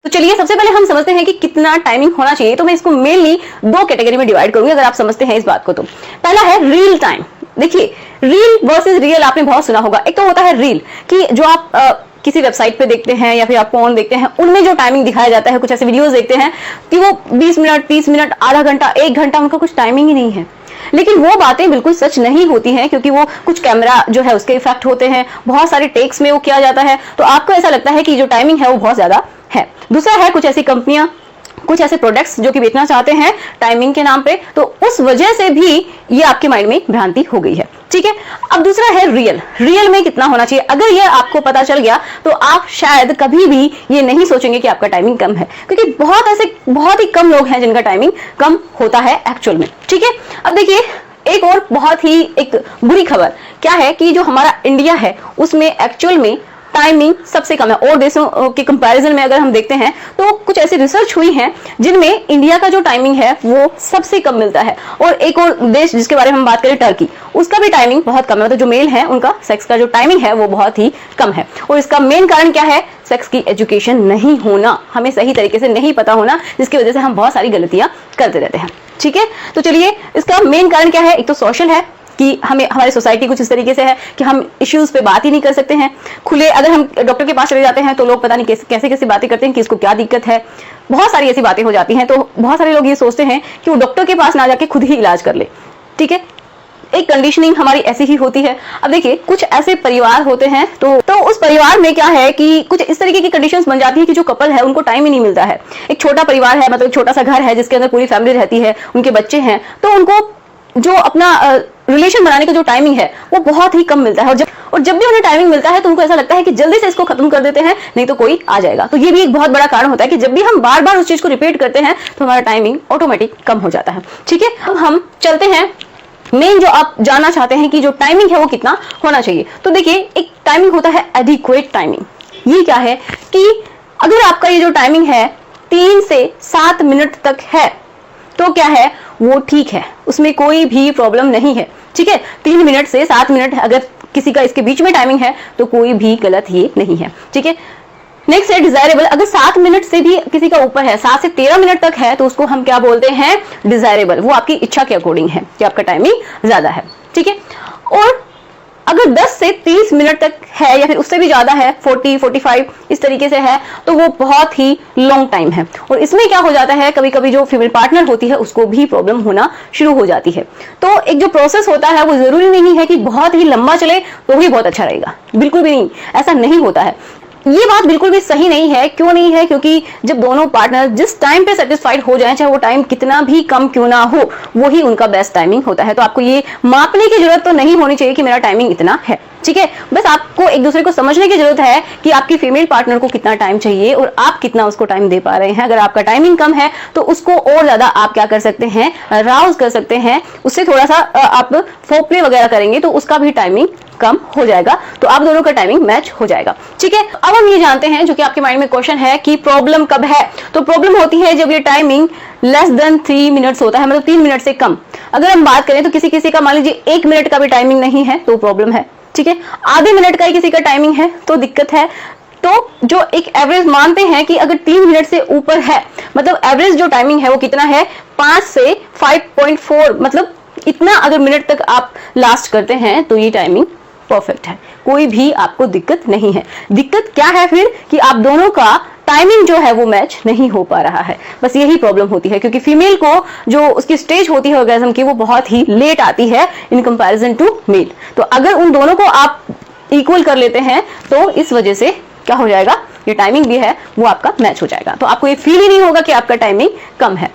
तो चलिए सबसे पहले हम समझते हैं कि कितना टाइमिंग होना चाहिए। तो मैं इसको मेनली दो कैटेगरी में डिवाइड करूंगी अगर आप समझते हैं इस बात को। तो पहला है रील टाइम। देखिए रील वर्सेस रियल आपने बहुत सुना होगा। एक तो होता है रील कि जो आप किसी वेबसाइट पे देखते हैं या फिर आप फोन देखते हैं, उनमें जो टाइमिंग दिखाया जाता है, कुछ ऐसे वीडियोस देखते हैं कि वो 20 मिनट 30 मिनट आधा घंटा 1 घंटा, उनका कुछ टाइमिंग ही नहीं है। लेकिन वो बातें बिल्कुल सच नहीं होती हैं, क्योंकि वो कुछ कैमरा जो है उसके इफेक्ट होते हैं, बहुत सारे टेक्स में वो किया जाता है, तो आपको ऐसा लगता है कि जो टाइमिंग है वो बहुत ज्यादा है। दूसरा है कुछ ऐसी कंपनियां, कुछ ऐसे प्रोडक्ट्स जो कि बेचना चाहते हैं टाइमिंग के नाम पे, तो उस वजह से भी ये आपके माइंड में भ्रांति हो गई है। ठीक है, अब दूसरा है रियल। रियल में कितना होना चाहिए, अगर ये आपको पता चल गया तो आप शायद कभी भी ये नहीं सोचेंगे कि आपका टाइमिंग कम है, क्योंकि बहुत ही कम लोग हैं जिनका टाइमिंग कम होता है एक्चुअल में। ठीक है, अब देखिए एक और बहुत ही एक बुरी खबर क्या है कि जो हमारा इंडिया है उसमें एक्चुअल में टाइमिंग सबसे कम है। और देशों के कंपैरिजन में अगर हम देखते हैं तो कुछ ऐसी रिसर्च हुई है जिनमें इंडिया का जो टाइमिंग है वो सबसे कम मिलता है। और एक और देश जिसके बारे में हम बात करें, टर्की, उसका भी टाइमिंग बहुत कम है। मतलब जो मेल है उनका सेक्स का जो टाइमिंग है वो बहुत ही कम है। और इसका मेन कारण क्या है, सेक्स की एजुकेशन नहीं होना, हमें सही तरीके से नहीं पता होना, जिसकी वजह से हम बहुत सारी गलतियां करते रहते हैं। ठीक है, तो चलिए इसका मेन कारण क्या है। एक तो सोशल है कि हमें हमारी सोसाइटी कुछ इस तरीके से है कि हम इश्यूज पे बात ही नहीं कर सकते हैं खुले। अगर हम डॉक्टर के पास चले जाते हैं तो लोग पता नहीं कैसे कैसे बातें करते हैं कि इसको क्या दिक्कत है, बहुत सारी ऐसी बातें हो जाती हैं। तो बहुत सारे लोग ये सोचते हैं कि वो डॉक्टर के पास ना जाके खुद ही इलाज कर ले। ठीक है, एक कंडीशनिंग हमारी ऐसी ही होती है। अब देखिए कुछ ऐसे परिवार होते हैं तो उस परिवार में क्या है कि कुछ इस तरीके की कंडीशंस बन जाती है कि जो कपल है उनको टाइम ही नहीं मिलता है। एक छोटा परिवार है, मतलब छोटा सा घर है जिसके अंदर पूरी फैमिली रहती है, उनके बच्चे हैं, तो उनको जो अपना रिलेशन बनाने का जो टाइमिंग है वो बहुत ही कम मिलता है। और जब भी उन्हें टाइमिंग मिलता है तो उनको ऐसा लगता है कि जल्दी से इसको खत्म कर देते हैं, नहीं तो कोई आ जाएगा। तो ये भी एक बहुत बड़ा कारण होता है कि जब भी हम बार बार उस चीज को रिपीट करते हैं तो हमारा टाइमिंग ऑटोमेटिक कम हो जाता है। ठीक है, अब हम चलते हैं मेन जो आप जानना चाहते हैं कि जो टाइमिंग है वो कितना होना चाहिए। तो देखिए एक टाइमिंग होता है एडिक्वेट टाइमिंग। ये क्या है कि अगर आपका ये जो टाइमिंग है 3 से 7 मिनट तक है तो क्या है, वो ठीक है, उसमें कोई भी प्रॉब्लम नहीं है। ठीक है, 3 मिनट से 7 मिनट अगर किसी का इसके बीच में टाइमिंग है तो कोई भी गलत ये नहीं है। ठीक है, नेक्स्ट है डिजायरेबल। अगर 7 मिनट से भी किसी का ऊपर है, 7 से 13 मिनट तक है, तो उसको हम क्या बोलते हैं, डिजायरेबल। वो आपकी इच्छा के अकॉर्डिंग है कि आपका टाइमिंग ज्यादा है। ठीक है, और अगर 10 से 30 मिनट तक है या फिर उससे भी ज्यादा है, 40 45 इस तरीके से है, तो वो बहुत ही लॉन्ग टाइम है। और इसमें क्या हो जाता है, कभी कभी जो फीमेल पार्टनर होती है उसको भी प्रॉब्लम होना शुरू हो जाती है। तो एक जो प्रोसेस होता है वो जरूरी नहीं है कि बहुत ही लंबा चले तो ही बहुत अच्छा रहेगा, बिल्कुल भी नहीं, ऐसा नहीं होता है। ये बात बिल्कुल भी सही नहीं है। क्यों नहीं है, क्योंकि जब दोनों पार्टनर जिस टाइम पे सेटिस्फाइड हो जाएं, चाहे वो टाइम कितना भी कम क्यों ना हो, वो ही उनका बेस्ट टाइमिंग होता है। तो आपको ये मापने की जरूरत तो नहीं होनी चाहिए कि मेरा टाइमिंग इतना है। ठीक है, बस आपको एक दूसरे को समझने की जरूरत है कि आपकी फीमेल पार्टनर को कितना टाइम चाहिए और आप कितना उसको टाइम दे पा रहे हैं। अगर आपका टाइमिंग कम है तो उसको और ज्यादा आप क्या कर सकते हैं, राउज कर सकते हैं, उससे थोड़ा सा आप फोरप्ले वगैरह करेंगे तो उसका भी टाइमिंग कम हो जाएगा, तो आप दोनों का टाइमिंग मैच हो जाएगा। ठीक है, अब हम ये जानते हैं जो कि आपके माइंड में क्वेश्चन है कि प्रॉब्लम कब है। तो प्रॉब्लम होती है जब ये टाइमिंग लेस देन 3 मिनट्स होता है, मतलब 3 मिनट से कम। अगर हम बात करें तो किसी का मान लीजिए 1 मिनट का भी टाइमिंग नहीं है तो प्रॉब्लम है। ठीक है, आधे मिनट का ही किसी का टाइमिंग है तो दिक्कत है। तो जो एक एवरेज मानते हैं कि अगर 3 मिनट से ऊपर है, मतलब एवरेज जो टाइमिंग है वो कितना है, 5 से 5.4, मतलब इतना अगर मिनट तक आप लास्ट करते हैं तो ये टाइमिंग परफेक्ट है, कोई भी आपको दिक्कत नहीं है। दिक्कत क्या है फिर कि आप दोनों का टाइमिंग जो है वो मैच नहीं हो पा रहा है, बस यही प्रॉब्लम होती है। क्योंकि फीमेल को जो उसकी स्टेज होती है ऑर्गेज्म की वो बहुत ही लेट आती है इन कंपैरिजन टू मेल। तो अगर उन दोनों को आप इक्वल कर लेते हैं तो इस वजह से क्या हो जाएगा, ये टाइमिंग भी है वो आपका मैच हो जाएगा। तो आपको ये फील ही नहीं होगा कि आपका टाइमिंग कम है।